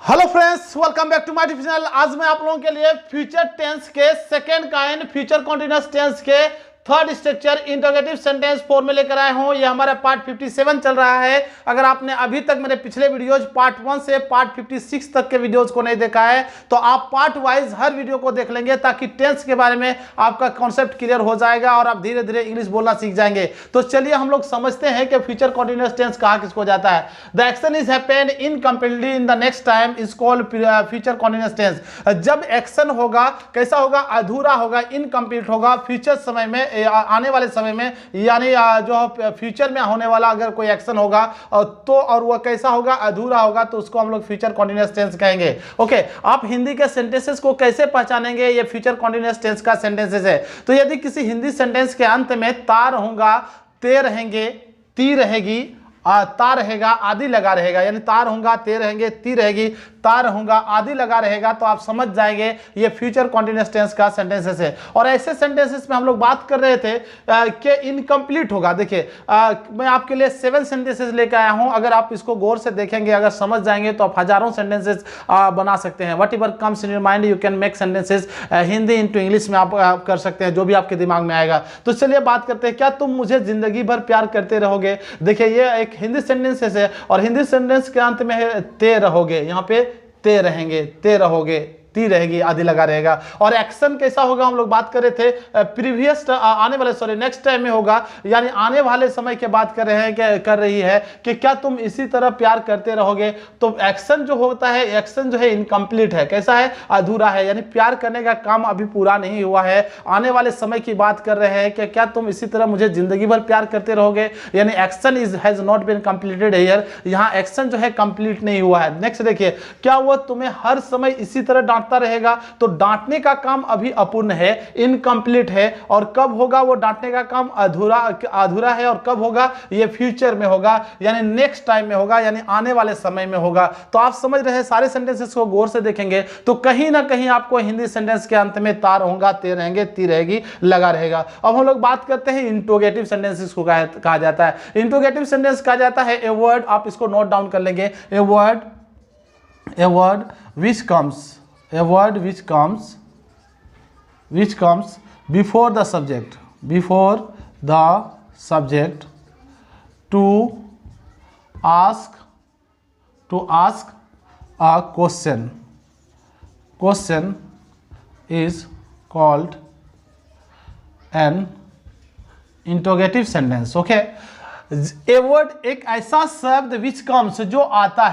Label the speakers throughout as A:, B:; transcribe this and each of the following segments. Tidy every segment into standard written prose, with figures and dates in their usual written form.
A: Hello friends, welcome back to my channel. आज मैं आप लोगों के लिए फ्यूचर टेंस के second kind future continuous tense के third structure interrogative sentence form में लेकर आया हूं। यह हमारा पार्ट 57 चल रहा है। अगर आपने अभी तक मेरे पिछले वीडियोज पार्ट 1 से पार्ट 56 तक के वीडियोज को नहीं देखा है तो आप पार्ट वाइज हर वीडियो को देख लेंगे ताकि टेंस के बारे में आपका कॉन्सेप्ट क्लियर हो जाएगा और आप धीरे धीरे इंग्लिश बोलना सीख जाएंगे। तो चलिए हम लोग समझते हैं कि फ्यूचर कंटीन्यूअस टेंस कहा किसको जाता है। The action is happened incompletely in the next time is called future continuous tense. जब एक्शन होगा कैसा होगा, अधूरा होगा, इनकम्प्लीट होगा फ्यूचर समय में, आने वाले समय में, यानी जो फ्यूचर में होने वाला अगर कोई एक्शन होगा तो और वह कैसा होगा, अधूरा होगा, तो उसको हम लोग फ्यूचर कंटीन्यूअस टेंस कहेंगे। ओके, आप हिंदी के सेंटेंसेस को कैसे पहचानेंगे? ये फ्यूचर कंटीन्यूअस टेंस का सेंटेंसेस है। तो यदि किसी हिंदी सेंटेंस के अंत में ता रहूंगा, ते रहेंगे, ती रहेगी, ता रहेगा, आदि लगा रहेगा, यानी तार होगा, ते रहेंगे, ती रहेगी, तार होगा, आदि लगा रहेगा, तो आप समझ जाएंगे ये फ्यूचर कंटीन्यूअस टेंस का सेंटेंसेस है। और ऐसे सेंटेंसेस में हम लोग बात कर रहे थे कि इनकम्प्लीट होगा। देखिए मैं आपके लिए 7 सेंटेंसेस लेकर आया हूं। अगर आप इसको गौर से देखेंगे, अगर समझ जाएंगे तो आप हजारों सेंटेंसेस बना सकते हैं। What ever comes in your mind you can make sentences. Hindi into English में आप कर सकते हैं, जो भी आपके दिमाग में आएगा। तो चलिए बात करते हैं, क्या तुम मुझे जिंदगी भर प्यार करते रहोगे। देखिए ये एक हिंदी सेंटेंसेस है और हिंदी सेंटेंस के अंत में है ते रहोगे। यहाँ पे ते रहेंगे, ते रहोगे, ती रहेगी, आदि लगा रहेगा। और एक्शन कैसा होगा, हम लोग बात कर रहे थे प्रीवियस आने वाले नेक्स्ट टाइम में होगा, यानी आने वाले समय की बात कर रहे हैं, कर रही है कि क्या तुम इसी तरह प्यार करते रहोगे। तो एक्शन जो होता है, एक्शन जो है इनकम्प्लीट है, कैसा है, अधूरा है, यानी प्यार करने का काम अभी पूरा नहीं हुआ है। आने वाले समय की बात कर रहे हैं कि क्या तुम इसी तरह मुझे जिंदगी भर प्यार करते रहोगे, यानी action is has not been completed here. यहाँ एक्शन जो है कंप्लीट नहीं हुआ है। नेक्स्ट देखिए, क्या वो तुम्हें हर समय इसी तरह रहेगा। तो डांटने का काम अभी अपूर्ण है, इनकम्प्लीट है। और कब होगा वो डांटने का काम, अधूरा है। और कब होगा, ये फ्यूचर में होगा, यानी नेक्स्ट टाइम में होगा, यानी आने वाले समय में होगा। तो आप समझ रहे हैं, सारे सेंटेंसेस को गौर से देखेंगे तो कहीं ना कहीं आपको हिंदी सेंटेंस के अंत में तार होगा, ते रहेंगे, ती रहेगी, लगा रहेगा। अब हम लोग बात करते हैं इंट्रोगेटिव सेंटेंसेस को कहा जाता है। इंट्रोगेटिव सेंटेंस कहा जाता है ए वर्ड, आप इसको नोट डाउन कर लेंगे, a word which comes, a word which comes before the subject to ask a question is called an interrogative sentence. Okay, a word एक ऐसा शब्द विच कम्स जो आता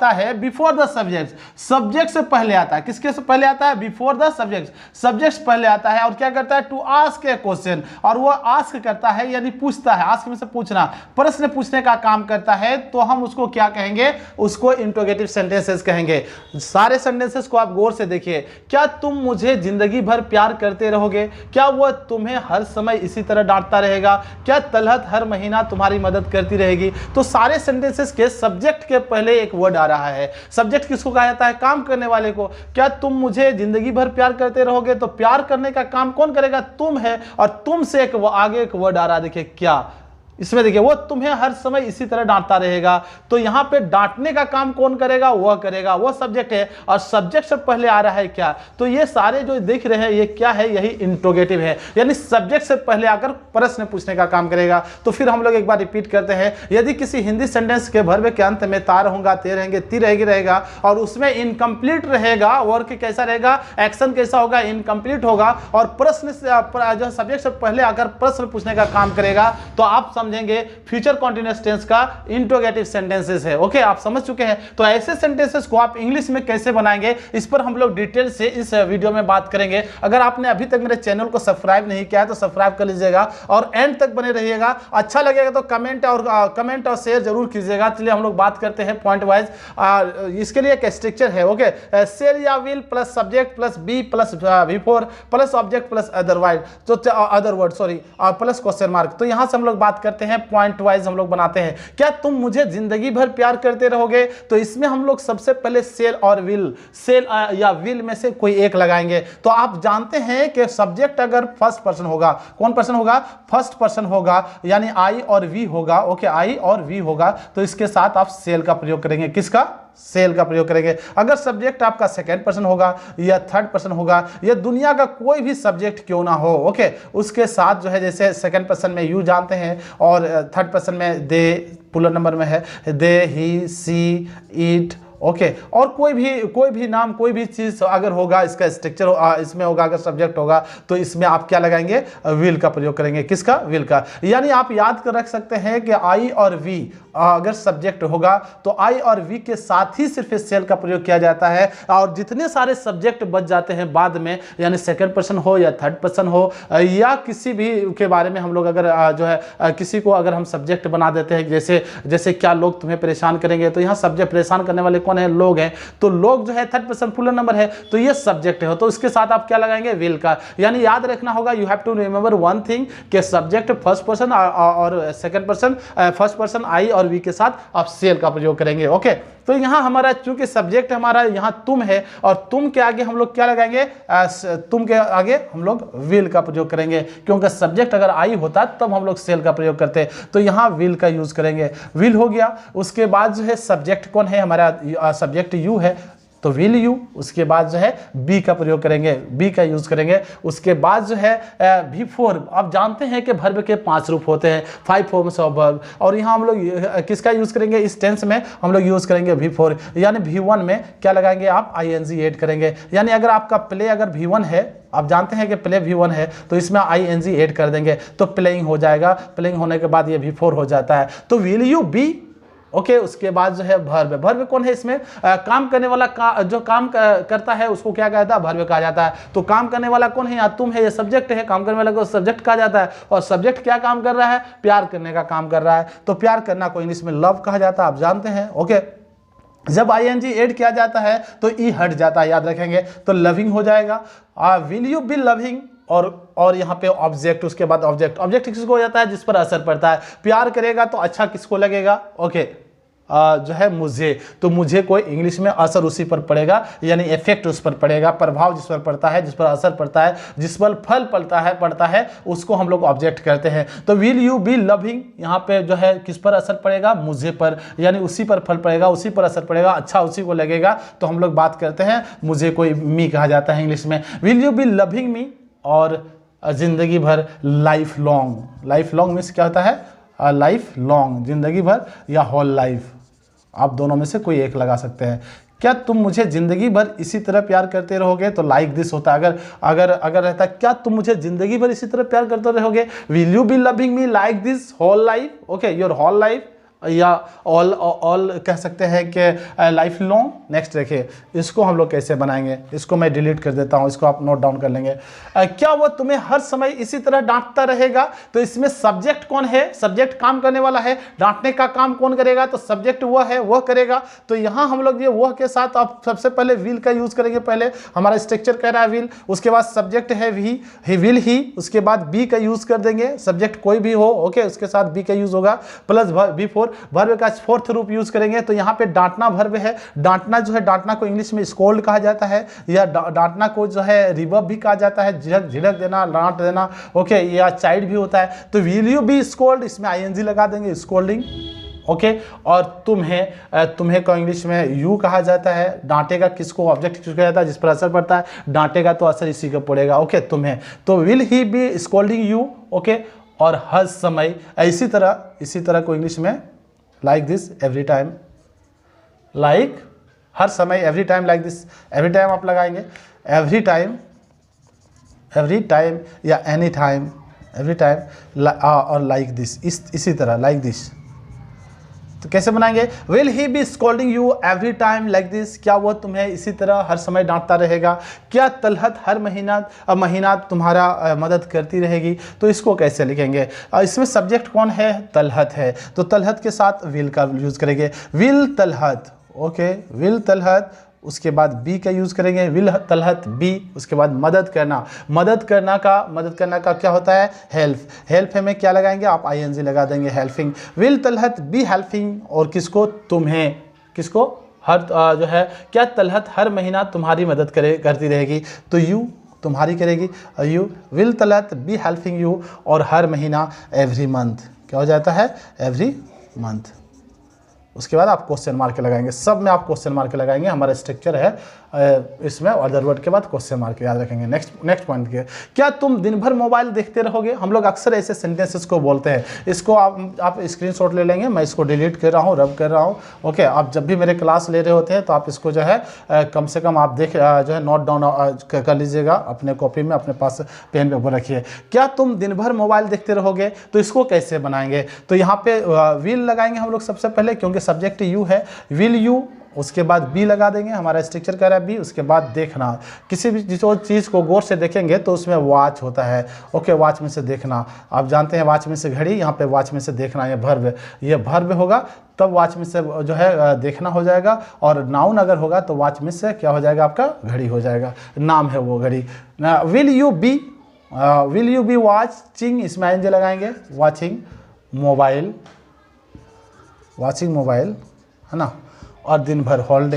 A: है बिफोर द सब्जेक्ट, सब्जेक्ट से पहले आता है। किसके से पहले आता है, बिफोर द सब्जेक्ट, सब्जेक्ट से पहले आता है। और क्या करता है, टू आस्क ए क्वेश्चन, और वो आस्क करता है यानी पूछता है, आस्क में से पूछना, प्रश्न पूछने का काम करता है। तो हम उसको क्या कहेंगे, उसको इंट्रोगेटिव सेंटेंसेस कहेंगे। सारे सेंटेंसेस को आप गौर से देखिए। क्या तुम मुझे जिंदगी भर प्यार करते रहोगे, क्या वो तुम्हें हर समय इसी तरह डांटता रहेगा, क्या तलहत हर महीना तुम्हारी मदद करती रहेगी। तो सारे सेंटेंसेस के सब्जेक्ट के पहले एक वर्ड आ रहा है। सब्जेक्ट किसको कहा जाता है, काम करने वाले को। क्या तुम मुझे जिंदगी भर प्यार करते रहोगे, तो प्यार करने का काम कौन करेगा, तुम है। और तुम से एक आगे एक वर्ड आ रहा है, देखिए क्या, इसमें देखिए, वो तुम्हें हर समय इसी तरह डांटता रहेगा। तो यहां पे डांटने का काम कौन करेगा, वह करेगा, वो सब्जेक्ट है। और सब्जेक्ट से पहले आ रहा है क्या, तो ये सारे जो देख रहे हैं ये क्या है, यही इंट्रोगेटिव है, यानी सब्जेक्ट से पहले आकर प्रश्न पूछने का काम करेगा। तो फिर हम लोग एक बार रिपीट करते हैं। यदि किसी हिंदी सेंटेंस के भरवे के अंत में तार होगा, ते रहेंगे, ती रहेगा और उसमें इनकम्प्लीट रहेगा, वर्क कैसा रहेगा, एक्शन कैसा होगा, इनकम्प्लीट होगा, और प्रश्न जो सब्जेक्ट से पहले आकर प्रश्न पूछने का काम करेगा, तो आप समझेंगे फ्यूचर कंटीन्यूअस टेंस का इंट्रोगेटिव सेंटेंसेस है। ओके, आप समझ चुके हैं। तो ऐसे सेंटेंसेस को आप इंग्लिश में कैसे बनाएंगे, इस पर हम लोग डिटेल से इस वीडियो में बात करेंगे। अगर आपने अभी तक मेरे चैनल को सब्सक्राइब नहीं किया है तो सब्सक्राइब कर लीजिएगा और एंड तक बने रहिएगा। अच्छा लगेगा तो कमेंट और शेयर जरूर कीजिएगा। चलिए हम लोग बात करते हैं पॉइंट वाइज। इसके लिए एक स्ट्रक्चर है। ओके, शेर या will plus subject plus be plus before plus object plus otherwise, तो other word sorry, plus question mark. तो यहां से हम लोग बात करते हैं, पॉइंट वाइज हम लोग बनाते हैं। क्या तुम मुझे जिंदगी भर प्यार करते रहोगे, तो इसमें हम लोग सबसे पहले सेल और विल, सेल या विल में से कोई एक लगाएंगे। तो आप जानते हैं कि सब्जेक्ट अगर फर्स्ट पर्सन होगा, कौन पर्सन होगा, फर्स्ट पर्सन होगा, यानी आई और वी होगा। ओके, आई और वी होगा, तो इसके साथ आप सेल का प्रयोग करेंगे। किसका, सेल का प्रयोग करेंगे। अगर सब्जेक्ट आपका सेकंड पर्सन होगा या थर्ड पर्सन होगा या दुनिया का कोई भी सब्जेक्ट क्यों ना हो, ओके, उसके साथ जो है जैसे सेकंड पर्सन में यू जानते हैं और थर्ड पर्सन में दे, पुलर नंबर में है दे, ही, सी, इट, ओके, और कोई भी नाम, कोई भी चीज़ अगर होगा, इसका स्ट्रक्चर इसमें होगा, अगर सब्जेक्ट होगा तो इसमें आप क्या लगाएंगे, विल का प्रयोग करेंगे। किसका? विल का। यानी आप याद कर रख सकते हैं कि आई और वी अगर सब्जेक्ट होगा तो आई और वी के साथ ही सिर्फ इस सेल का प्रयोग किया जाता है, और जितने सारे सब्जेक्ट बच जाते हैं बाद में, यानी सेकंड पर्सन हो या थर्ड पर्सन हो या किसी भी के बारे में हम लोग अगर जो है किसी को अगर हम सब्जेक्ट बना देते हैं, जैसे क्या लोग तुम्हें परेशान करेंगे, तो यहाँ सब्जेक्ट परेशान करने वाले कौन है? लोग हैं। तो लोग जो है थर्ड पर्सन पुलर नंबर है, तो ये सब्जेक्ट है, तो इसके साथ आप क्या लगाएंगे? विल का। यानी याद रखना होगा, you have to remember one thing कि सब्जेक्ट फर्स्ट पर्सन और second person, first person I और वी के साथ आप सेल का प्रयोग करेंगे। ओके, तो यहां हमारा चूंकि सब्जेक्ट हमारा यहां तुम है और तुम के आगे हम लोग क्या लगाएंगे? तुम के आगे हम लोग विल का प्रयोग करेंगे, क्योंकि सब्जेक्ट अगर आई होता तब हम लोग सेल का प्रयोग करते, तो यहां विल का यूज करेंगे। विल हो गया। उसके बाद जो है सब्जेक्ट कौन है? हमारा सब्जेक्ट यू है, तो विल यू। उसके बाद जो है बी का प्रयोग करेंगे, बी का यूज करेंगे। उसके बाद जो है बिफोर, आप जानते हैं कि वर्ब के 5 रूप होते हैं, 5 फॉर्म्स ऑफ वर्ब, और यहाँ हम लोग किसका यूज करेंगे? इस टेंस में हम लोग यूज करेंगे बिफोर, यानी V1 में क्या लगाएंगे आप? ING ऐड करेंगे। यानी अगर आपका प्ले अगर V1 है, आप जानते हैं कि प्ले V1 है, तो इसमें ING ऐड कर देंगे तो प्लेइंग हो जाएगा। प्लेइंग होने के बाद ये V4 हो जाता है, तो विल यू बी। ओके, उसके बाद जो है वर्ब। वर्ब कौन है इसमें? काम करने वाला जो काम करता है उसको क्या कहता है? वर्ब कहा जाता है। तो काम करने वाला कौन है? यहाँ तुम है, ये सब्जेक्ट है, काम करने वाला को सब्जेक्ट कहा जाता है। और सब्जेक्ट क्या काम कर रहा है? प्यार करने का काम कर रहा है, तो प्यार करना को इंग्लिश में लव कहा जाता है, आप जानते हैं। ओके, जब ING ऐड किया जाता है तो ई हट जाता है, याद रखेंगे, तो लविंग हो जाएगा। विल यू बी लविंग, और यहाँ पे ऑब्जेक्ट, उसके बाद ऑब्जेक्ट किसको हो जाता है? जिस पर असर पड़ता है। प्यार करेगा तो अच्छा किसको लगेगा? ओके, जो है मुझे, तो मुझे कोई इंग्लिश में असर उसी पर पड़ेगा, यानी इफेक्ट उस पर पड़ेगा, प्रभाव जिस पर पड़ता है, जिस पर असर पड़ता है, जिस पर फल पड़ता है उसको हम लोग ऑब्जेक्ट कहते हैं। तो विल यू बी लविंग, यहाँ पे जो है किस पर असर पड़ेगा? मुझे पर, यानी उसी पर फल पड़ेगा, उसी पर असर पड़ेगा, अच्छा उसी को लगेगा, तो हम लोग बात करते हैं मुझे कोई मी कहा जाता है इंग्लिश में। विल यू बी लविंग मी, और जिंदगी भर life long. Life long means क्या होता है? लाइफ लॉन्ग, जिंदगी भर या होल लाइफ, आप दोनों में से कोई एक लगा सकते हैं। क्या तुम मुझे जिंदगी भर इसी तरह प्यार करते रहोगे? तो लाइक दिस होता है। अगर रहता क्या तुम मुझे जिंदगी भर इसी तरह प्यार करते रहोगे? Will you be loving me like this whole life? Okay, your whole life, या ऑल कह सकते हैं कि लाइफ लॉन्ग। नेक्स्ट देखिए, इसको हम लोग कैसे बनाएंगे, इसको मैं डिलीट कर देता हूं, इसको आप नोट डाउन कर लेंगे। क्या वो तुम्हें हर समय इसी तरह डांटता रहेगा? तो इसमें सब्जेक्ट कौन है? सब्जेक्ट काम करने वाला है, डांटने का काम कौन करेगा? तो सब्जेक्ट वह है, वह करेगा। तो यहां हम लोग ये वह के साथ आप सबसे पहले विल का यूज करेंगे। पहले हमारा स्ट्रक्चर कह रहा है विल, उसके बाद सब्जेक्ट है ही विल ही, उसके बाद बी का यूज कर देंगे, सब्जेक्ट कोई भी हो, ओके, उसके साथ बी का यूज होगा, प्लस बिफोर वर्ब का फोर्थ रूप यूज करेंगे। तो यहाँ पे डांटना वर्ब है। डांटना जो है, डांटना को इंग्लिश में स्कोल्ड कहा जाता है, या डांटना को जो है रिवर्ब भी कहा जाता है, झिड़क देना, डांट देना, ओके, या चाइल्ड भी होता है। तो विल यू बी स्कोल्ड, इसमें ING लगा देंगे, स्कोल्डिंग। ओके, और तुम्हें को इंग्लिश में यू कहा जाता है। डांटेगा किसको? ऑब्जेक्ट किसको कहा जाता है? जिस पर असर पड़ता है, डांटेगा तो असर इसी का पड़ेगा। ओके, तुम्हें, तो will he be scolding you. Okay, और हर समय इसी तरह को इंग्लिश में like this every time, like हर समय, every time, like this every time आप लगाएंगे, एवरी टाइम या एनी टाइम, एवरी टाइम, और लाइक दिस, इसी तरह लाइक दिस। तो कैसे बनाएंगे? Will he be scolding you every time like this? क्या वो तुम्हें इसी तरह हर समय डांटता रहेगा? क्या तलहत हर महीना तुम्हारा मदद करती रहेगी? तो इसको कैसे लिखेंगे? इसमें सब्जेक्ट कौन है? तलहत है, तो तलहत के साथ विल का यूज करेंगे, विल तलहत। ओके, विल तलहत, उसके बाद बी का यूज करेंगे, विल तलहत बी। उसके बाद मदद करना का क्या होता है? हेल्प। हेल्प में क्या लगाएंगे आप? ING लगा देंगे, हेल्पिंग। विल तलहत बी हेल्पिंग, और किसको? तुम्हें, किसको? हर जो है, क्या तलहत हर महीना तुम्हारी मदद करती रहेगी? तो यू, तुम्हारी करेगी, यू। विल तलहत बी हेल्पिंग यू, और हर महीना एवरी मंथ क्या हो जाता है? Every month. उसके बाद आप क्वेश्चन मार्क लगाएंगे, सब में आप क्वेश्चन मार्क लगाएंगे, हमारा स्ट्रक्चर है इसमें। अदर वर्ड के बाद क्वेश्चन मार्क याद रखेंगे। नेक्स्ट पॉइंट के, क्या तुम दिन भर मोबाइल देखते रहोगे? हम लोग अक्सर ऐसे सेंटेंसेस को बोलते हैं। इसको आप स्क्रीनशॉट ले लेंगे, मैं इसको डिलीट कर रहा हूँ, रब कर रहा हूँ। ओके, आप जब भी मेरे क्लास ले रहे होते हैं तो आप इसको जो है कम से कम आप जो है नोट डाउन कर लीजिएगा अपने कॉपी में, अपने पास पेन पेपर रखिए। क्या तुम दिन भर मोबाइल देखते रहोगे? तो इसको कैसे बनाएंगे? तो यहाँ पे विल लगाएंगे हम लोग सबसे पहले, क्योंकि सब्जेक्ट यू है, विल यू, उसके बाद बी लगा देंगे, हमारा स्ट्रक्चर कह रहा है बी। उसके बाद देखना, किसी भी चीज़ को गौर से देखेंगे तो उसमें वॉच होता है। ओके, वॉच में से देखना, आप जानते हैं वॉच में से घड़ी, यहाँ पे वॉच में से देखना, ये भर्ब होगा, तब वॉच में से जो है देखना हो जाएगा। और नाउन अगर होगा तो वॉच में से क्या हो जाएगा? आपका घड़ी हो जाएगा, नाम है वो घड़ी। विल यू बी वॉचिंग, इसमें आएंगे लगाएंगे, वॉचिंग मोबाइल है ना। और दिन भर ऑल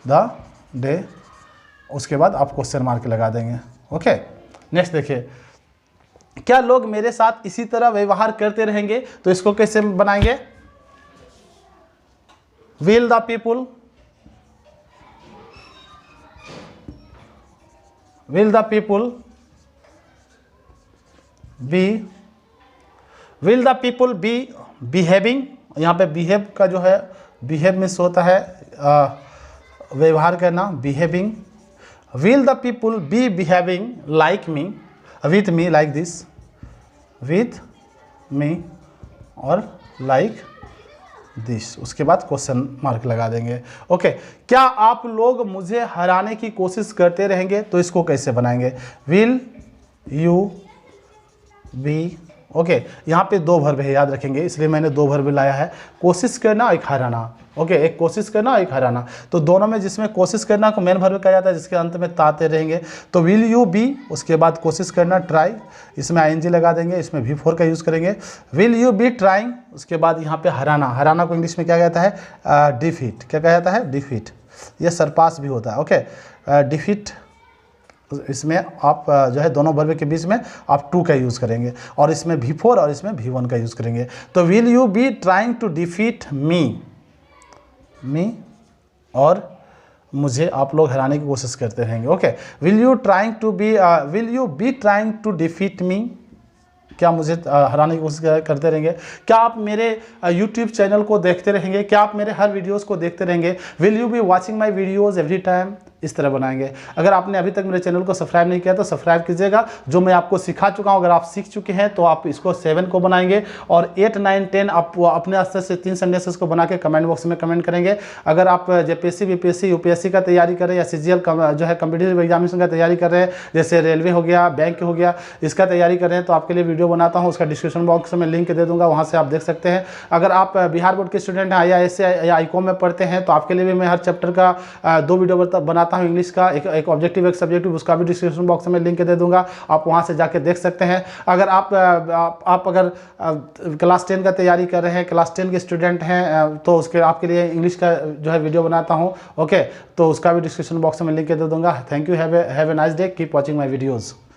A: द डे, उसके बाद आप क्वेश्चन मार्क लगा देंगे। ओके, नेक्स्ट देखिए, क्या लोग मेरे साथ इसी तरह व्यवहार करते रहेंगे? तो इसको कैसे बनाएंगे? Will the people be behaving, यहाँ पे बिहेव का जो है, बिहेव मीन्स होता है व्यवहार करना, behaving. Will the people be behaving like me, with me, like this, with me और लाइक दिस। उसके बाद क्वेश्चन मार्क लगा देंगे। ओके, क्या आप लोग मुझे हराने की कोशिश करते रहेंगे? तो इसको कैसे बनाएंगे? विल यू बी, ओके, यहाँ पे दो वर्ब है, याद रखेंगे, इसलिए मैंने दो वर्ब लाया है, कोशिश करना, एक हराना। ओके, एक कोशिश करना, एक हराना, तो दोनों में जिसमें कोशिश करना को मेन वर्ब कहा जाता है, जिसके अंत में ताते रहेंगे। तो विल यू बी, उसके बाद कोशिश करना, ट्राई, इसमें आईएनजी लगा देंगे, इसमें V4 का यूज़ करेंगे। विल यू बी ट्राइंग, उसके बाद यहाँ पे हराना को इंग्लिश में क्या कहता है? डिफीट। क्या कहा जाता है? डिफीट। ये सरपास भी होता है। ओके, डिफीट, इसमें आप जो है दोनों वर्ब के बीच में आप टू का यूज़ करेंगे, और इसमें V4 और इसमें V1 का यूज़ करेंगे। तो will you be trying to defeat me, और मुझे आप लोग हराने की कोशिश करते रहेंगे। Okay, will you be trying to defeat me, क्या मुझे हराने की कोशिश करते रहेंगे? क्या आप मेरे YouTube चैनल को देखते रहेंगे? क्या आप मेरे हर वीडियोस को देखते रहेंगे? Will you be watching my videos every time, इस तरह बनाएंगे। अगर आपने अभी तक मेरे चैनल को सब्सक्राइब नहीं किया तो सब्सक्राइब कीजिएगा। जो मैं आपको सिखा चुका हूं, अगर आप सीख चुके हैं तो आप इसको 7 को बनाएंगे, और 8, 9, 10 आप अपने स्तर से 3 सेंटेंसेस को बना के कमेंट बॉक्स में कमेंट करेंगे। अगर आप जेपीएससी, बीपीएससी, यूपीएससी का तैयारी कर रहे हैं, या सीजीएल जो है कॉम्पिटिटिव एग्जामिनेशन का तैयारी कर रहे हैं, जैसे रेलवे हो गया, बैंक हो गया, इसका तैयारी कर रहे हैं, तो आपके लिए वीडियो बनाता हूँ, उसका डिस्क्रिप्शन बॉक्स में लिंक दे दूँगा, वहाँ से आप देख सकते हैं। अगर आप बिहार बोर्ड के स्टूडेंट हैं, IAS या ICOM में पढ़ते हैं, तो आपके लिए भी मैं हर चैप्टर का 2 वीडियो बनाता हूँ। इंग्लिश का एक ऑब्जेक्टिव, एक सब्जेक्टिव, उसका भी डिस्क्रिप्शन बॉक्स में लिंक दे दूंगा, आप वहां से जाके देख सकते हैं। अगर आप अगर क्लास 10 का तैयारी कर रहे हैं, क्लास 10 के स्टूडेंट हैं, तो उसके आपके लिए इंग्लिश का जो है वीडियो बनाता हूं। ओके, तो उसका भी डिस्क्रिप्शन बॉक्स में लिंक दे दूंगा। Thank you, have a nice day, keep watching my videos.